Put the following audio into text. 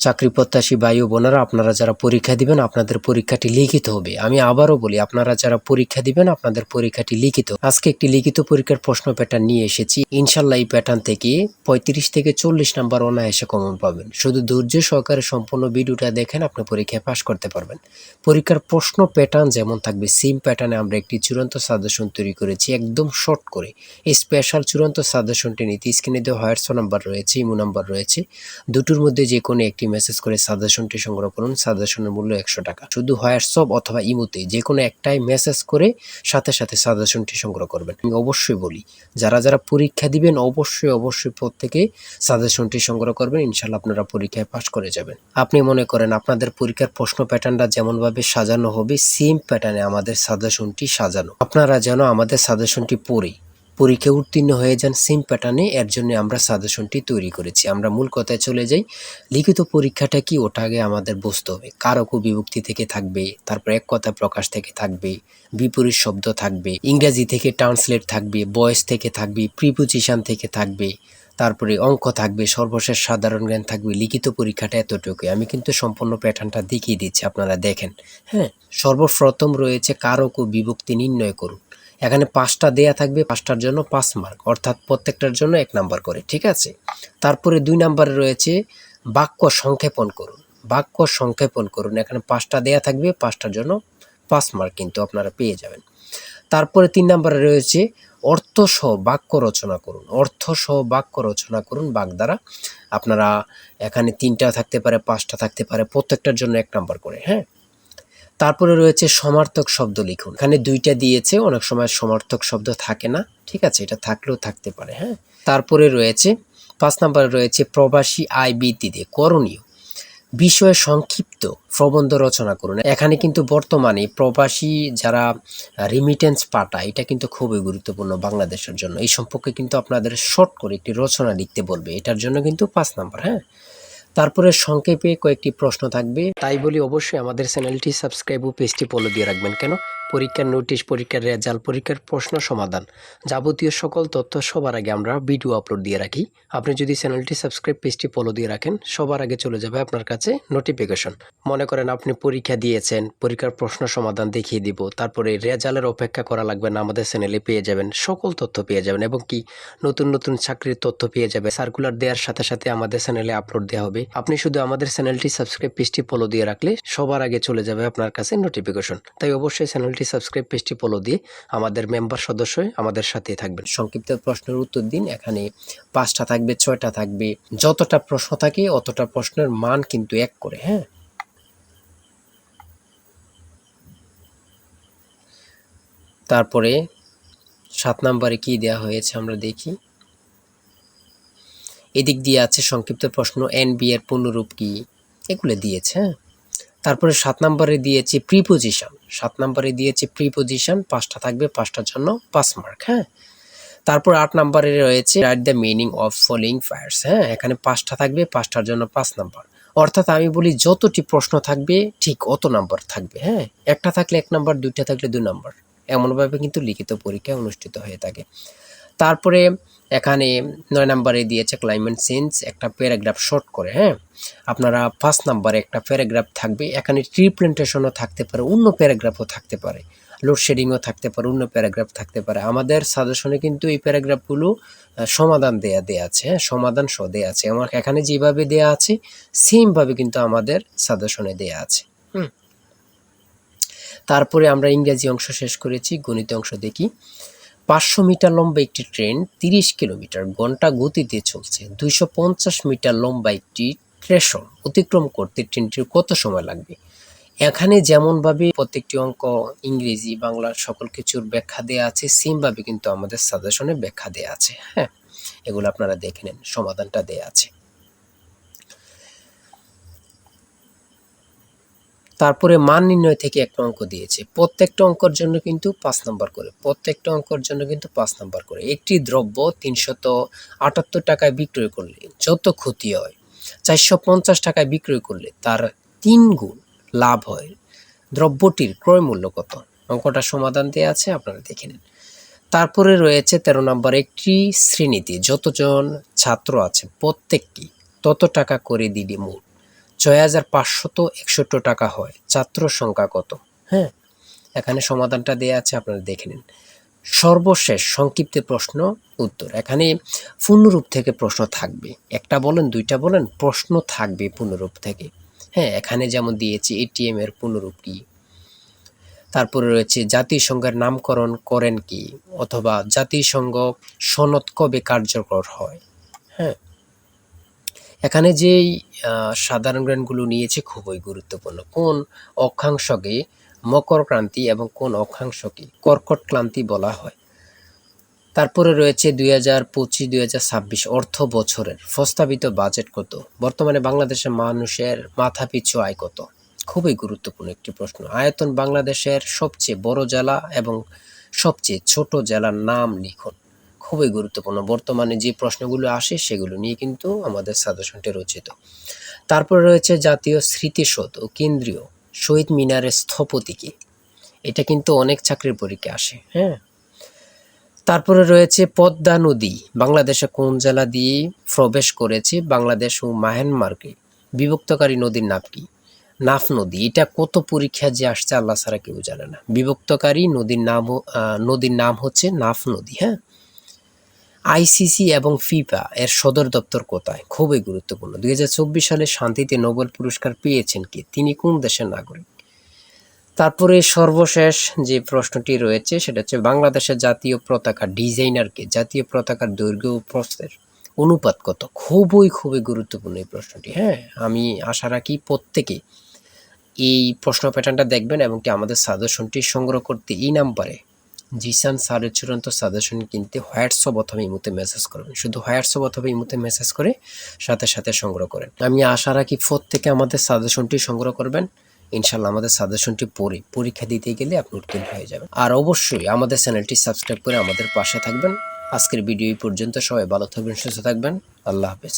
চাকরি প্রত্যাশী ভাই ও বোনেরা, আপনারা যারা পরীক্ষা দিবেন আপনাদের পরীক্ষাটি লিখিত হবে। আমি আবারও বলি, আপনারা যারা পরীক্ষা দিবেন আপনাদের পরীক্ষাটি লিখিত। আজকে একটি লিখিত পরীক্ষার প্রশ্ন প্যাটার্ন নিয়ে এসেছি। ইনশাল্লাহ এই প্যাটার্ন থেকে 35 থেকে 40 নাম্বার অনায়াসে কমন পাবেন। শুধু ধৈর্য সহকারে সম্পূর্ণ ভিডিওটা দেখেন, আপনি পরীক্ষায় পাশ করতে পারবেন। পরীক্ষার প্রশ্ন প্যাটার্ন যেমন থাকবে সেম প্যাটার্নে আমরা একটি চূড়ান্ত সাজেশন তৈরি করেছি, একদম শর্ট করে। এই স্পেশাল চূড়ান্ত সাজেশনটি নিতে স্ক্রিনে দেওয়া হোয়াটসঅ্যাপ নাম্বার রয়েছে, ইমো নাম্বার রয়েছে, দুটোর মধ্যে যে কোনো একটি মেসেজ করে সাজেশনটি সংগ্রহ করুন। সাজেশনের মূল্য 100 টাকা। শুধু হোয়াটসঅ্যাপ অথবা ইমোতে যে কোনো একটাই মেসেজ করে সাথে সাথে সাজেশনটি সংগ্রহ করবেন। আমি অবশ্যই বলি, যারা যারা পরীক্ষা দিবেন অবশ্যই প্রত্যেকে সাজেশনটি সংগ্রহ করবেন। ইনশাল্লাহ আপনারা পরীক্ষায় পাশ করে যাবেন। আপনি মনে করেন আপনাদের পরীক্ষার প্রশ্ন প্যাটার্নটা যেমনভাবে সাজানো হবে সেম প্যাটার্নে আমাদের সাজেশনটি সাজানো। আপনারা যেন আমাদের সাজেশনটি পড়ে পরীক্ষা উত্তীর্ণ হয়ে যান সেম প্যাটার্নে, এর জন্য আমরা সাজেশনটি তৈরি করেছি। আমরা মূল কথায় চলে যাই। লিখিত পরীক্ষাটা কি, ওটা আগে আমাদের বুঝতে হবে। কারক ও বিভক্তি থেকে থাকবে, তারপর এক কথা প্রকাশ থেকে থাকবে, বিপরীত শব্দ থাকবে, ইংরেজি থেকে ট্রান্সলেট থাকবে, ভয়েস থেকে থাকবে, প্রিপোজিশন থেকে থাকবে, তারপরে অঙ্ক থাকবে, সর্বশেষ সাধারণ জ্ঞান থাকবে। লিখিত পরীক্ষাটা এতটুকুই। আমি কিন্তু সম্পূর্ণ প্যাটার্নটা দেখিয়ে দিচ্ছি, আপনারা দেখেন। হ্যাঁ, সর্বপ্রথম রয়েছে কারক ও বিভক্তি নির্ণয় করুন। এখানে 5টা দেয়া থাকবে, 5টার জন্য 5 মার্ক, অর্থাৎ প্রত্যেকটার জন্য 1 নাম্বার করে, ঠিক আছে। তারপরে 2 নাম্বারে রয়েছে বাক্য সংক্ষেপণ করুন। বাক্য সংক্ষেপণ করুন, এখানে 5টা দেয়া থাকবে, 5টার জন্য 5 মার্ক কিন্তু আপনারা পেয়ে যাবেন। তারপরে 3 নাম্বারে রয়েছে অর্থসহ বাক্য রচনা করুন। অর্থসহ বাক্য রচনা করুন বাক দ্বারা। আপনারা এখানে 3টা থাকতে পারে, 5টা থাকতে পারে, প্রত্যেকটার জন্য 1 নাম্বার করে। হ্যাঁ, তারপরে রয়েছে সমার্থক শব্দ লিখুন। এখানে 2টা দিয়েছে, অনেক সময় সমার্থক শব্দ থাকে না, ঠিক আছে, এটা থাকলেও থাকতে পারে। হ্যাঁ, তারপরে রয়েছে 5 নম্বরে রয়েছে প্রবাসী আয় বৃদ্ধিতে করণীয় বিষয়ে সংক্ষিপ্ত প্রবন্ধ রচনা করুন। এখানে কিন্তু বর্তমানে প্রবাসী যারা রিমিটেন্স পাঠায়, এটা কিন্তু খুবই গুরুত্বপূর্ণ বাংলাদেশের জন্য। এই সম্পর্কে কিন্তু আপনাদের শর্ট করে একটি রচনা লিখতে বলবে, এটার জন্য কিন্তু 5 নাম্বার। হ্যাঁ, তারপরে সংক্ষেপে কয়েকটি প্রশ্ন থাকবে। তাই বলি অবশ্যই আমাদের চ্যানেলটি সাবস্ক্রাইব ও পেজটি ফলো দিয়ে রাখবেন। কেন? পরীক্ষার নোটিশ, পরীক্ষার রেজাল্ট, পরীক্ষার প্রশ্ন সমাধান, যাবতীয় সকল তথ্য সবার আগে আমরা ভিডিও আপলোড দিয়ে রাখি। আপনি যদি চ্যানেলটি সাবস্ক্রাইব, পেজটি ফলো দিয়ে রাখেন, সবার আগে চলে যাবে আপনার কাছে নোটিফিকেশন। মনে করেন আপনি পরীক্ষা দিয়েছেন, পরীক্ষার প্রশ্ন সমাধান দেখিয়ে দিব, তারপরে রেজাল্টের অপেক্ষা করা লাগবে না, আমাদের চ্যানেলে পেয়ে যাবেন, সকল তথ্য পেয়ে যাবেন, এবং কি নতুন নতুন চাকরির তথ্য পেয়ে যাবে। সার্কুলার দেওয়ার সাথে সাথে আমাদের চ্যানেলে আপলোড দেওয়া হবে। আপনি শুধু আমাদের চ্যানেলটি সাবস্ক্রাইব, পেজটি ফলো দিয়ে রাখলে সবার আগে চলে যাবে আপনার কাছে নোটিফিকেশন। তাই অবশ্যই চ্যানেলটি সাবস্ক্রাইব, পেজটি ফলো দিয়ে আমাদের মেম্বার সদস্য আমাদের সাথে থাকবেন। সংক্ষিপ্ত প্রশ্নের উত্তর দিন। এখানে 5টা থাকবে, 6টা থাকবে, যতটা প্রশ্ন থাকে অতটা প্রশ্নের মান কিন্তু 1 করে। হ্যাঁ, তারপরে 7 নম্বরে কি দেওয়া হয়েছে আমরা দেখি। এদিক দিয়ে আছে সংক্ষিপ্ত প্রশ্ন, এনবি এর পূর্ণরূপ কি, এগুলো দিয়েছে। হ্যাঁ, তারপরে 7 নম্বরে দিয়েছে প্রিপোজিশন। 7 নম্বরে দিয়েছে প্রিপোজিশন, 5টা থাকবে, 5টার জন্য 5 মার্ক। হ্যাঁ, তারপর 8 নম্বরে রয়েছে write the meaning of following fires. হ্যাঁ, এখানে 5টা থাকবে, 5টার জন্য 5 নাম্বার। অর্থাৎ আমি বলি যতটি প্রশ্ন থাকবে ঠিক অত নাম্বার থাকবে। হ্যাঁ, একটা থাকলে 1 নাম্বার, 2টা থাকলে 2 নাম্বার, এমনভাবে কিন্তু লিখিত পরীক্ষা অনুষ্ঠিত হয়ে থাকে। তারপরে এখানে 9 নম্বরে দিয়েছে ক্লাইমেট চেঞ্জ, একটা প্যারাগ্রাফ শর্ট করে। হ্যাঁ, আপনারা 5 নম্বরে একটা প্যারাগ্রাফ থাকবে, এখানে ট্রি প্ল্যান্টেশনও থাকতে পারে, অন্য প্যারাগ্রাফও থাকতে পারে, লোডশেডিংও থাকতে পারে, অন্য প্যারাগ্রাফ থাকতে পারে। আমাদের সাজেশনে কিন্তু এই প্যারাগ্রাফগুলো সমাধান দেয়া আছে। হ্যাঁ, সমাধান সহ দেয়া আছে। আমার এখানে যেভাবে দেয়া আছে সেমভাবে কিন্তু আমাদের সাজেশনে দেয়া আছে। তারপরে আমরা ইংরেজি অংশ শেষ করেছি, গণিত অংশ দেখি। 500 মিটার লম্বা একটি ট্রেন 30 কিলোমিটার ঘন্টা গতিতে চলছে। 250 মিটার লম্বা একটি স্টেশন অতিক্রম করতে ট্রেনটির কত সময় লাগবে? এখানে যেমনভাবে প্রত্যেকটি অঙ্ক ইংরেজি, বাংলা সকল কিছুর ব্যাখ্যা দেয়া আছে, সেমভাবে কিন্তু আমাদের সাজেশনে ব্যাখ্যা দেয়া আছে। হ্যাঁ, এগুলো আপনারা দেখে নেন, সমাধানটা দেয়া আছে। তারপরে মান নির্ণয় থেকে একটা অঙ্ক দিয়েছে। প্রত্যেকটা অঙ্কের জন্য কিন্তু 5 নাম্বার করে। প্রত্যেকটা অঙ্কের জন্য কিন্তু 5 নাম্বার করে। একটি দ্রব্য 378 টাকায় বিক্রয় করলে যত ক্ষতি হয়, 450 টাকায় বিক্রয় করলে তার 3 গুণ লাভ হয়। দ্রব্যটির ক্রয় মূল্য কত? অঙ্কটা সমাধান দেয়া আছে, আপনারা দেখে নিন। তারপরে রয়েছে 13 নম্বর, একটি শ্রেণীতে যতজন ছাত্র আছে প্রত্যেকটি তত টাকা করে দিলে মোট ৬,৫৬১ টাকা হয়। ছাত্র সংখ্যা কত? হ্যাঁ, এখানে সমাধানটা দেয়া আছে, আপনারা দেখে নিন। সর্বশেষ সংক্ষিপ্ত প্রশ্ন উত্তর। এখানে পূর্ণরূপ থেকে প্রশ্ন থাকবে, একটা বলেন দুইটা বলেন, প্রশ্ন থাকবে পূর্ণরূপ থেকে। হ্যাঁ, এখানে যেমন দিয়েছি এটিএম এর পূর্ণরূপ কি, তারপরে রয়েছে জাতিসংঘের নামকরণ করেন কি, অথবা জাতিসংঘ সনদ কবে কার্যকর হয়। হ্যাঁ, এখানে যেই সাধারণ জ্ঞানগুলো নিয়েছে খুবই গুরুত্বপূর্ণ। কোন অক্ষাংশকে মকর ক্রান্তি এবং কোন অক্ষাংশকে কর্কট ক্রান্তি বলা হয়। তারপরে রয়েছে 2025-2026 অর্থ বছরের প্রস্তাবিত বাজেট কত। বর্তমানে বাংলাদেশের মানুষের মাথাপিছু আয় কত। খুবই গুরুত্বপূর্ণ একটি প্রশ্ন। আয়তন বাংলাদেশের সবচেয়ে বড় জেলা এবং সবচেয়ে ছোট জেলার নাম লিখুন। খুবই গুরুত্বপূর্ণ। বর্তমানে যে প্রশ্নগুলো আসে সেগুলো নিয়ে কিন্তু আমাদের সাজেশনটি রচিত। তারপরে রয়েছে জাতীয় স্মৃতিসৌধ ও কেন্দ্রীয় শহীদ মিনারের স্থপতি কে। এটা কিন্তু অনেক চাকরির পরীক্ষায় আসে। হ্যাঁ, তারপরে রয়েছে পদ্মা নদী বাংলাদেশে কোন জেলা দিয়ে প্রবেশ করেছে। বাংলাদেশ ও মায়ানমারকে বিভক্তকারী নদীর নাম কি? নাফ নদী। এটা কত পরীক্ষা যে আসছে আল্লাহ ছাড়া কেউ জানে না। বিভক্তকারী নদীর নাম হচ্ছে নাফ নদী। হ্যাঁ, আইসিসি এবং ফিফা এর সদর দপ্তর কোথায়? খুবই গুরুত্বপূর্ণ। 2024 সালে শান্তিতে নোবেল পুরস্কার পেয়েছেন কে? তিনি কোন দেশের নাগরিক? তারপরে সর্বশেষ যে প্রশ্নটি রয়েছে সেটা হচ্ছে বাংলাদেশের জাতীয় পতাকা ডিজাইনারকে। জাতীয় পতাকার দৈর্ঘ্য ও প্রস্থের অনুপাত কত? খুবই গুরুত্বপূর্ণ এই প্রশ্নটি। হ্যাঁ, আমি আশা রাখি প্রত্যেকে এই প্রশ্ন প্যাটার্নটা দেখবেন এবং কি আমাদের সাজেশনটি সংগ্রহ করতে এই নাম্বারে জিসান স্যারের চূড়ান্ত সাজেশন কিনতে হোয়াটসঅ্যাপ অথবা ইমোতে মেসেজ করবেন। শুধু হোয়াটসঅ্যাপ অথবা ইমোতে মেসেজ করে সাথে সংগ্রহ করেন। আমি আশা রাখি প্রত্যেকে আমাদের সাজেশনটি সংগ্রহ করবেন। ইনশাল্লাহ আমাদের সাজেশনটি পড়ে পরীক্ষা দিতে গেলে আপনি উত্তীর্ণ হয়ে যাবেন। আর অবশ্যই আমাদের চ্যানেলটি সাবস্ক্রাইব করে আমাদের পাশে থাকবেন। আজকের ভিডিও এই পর্যন্ত। সবাই ভালো থাকবেন, সুস্থ থাকবেন। আল্লাহ হাফেজ।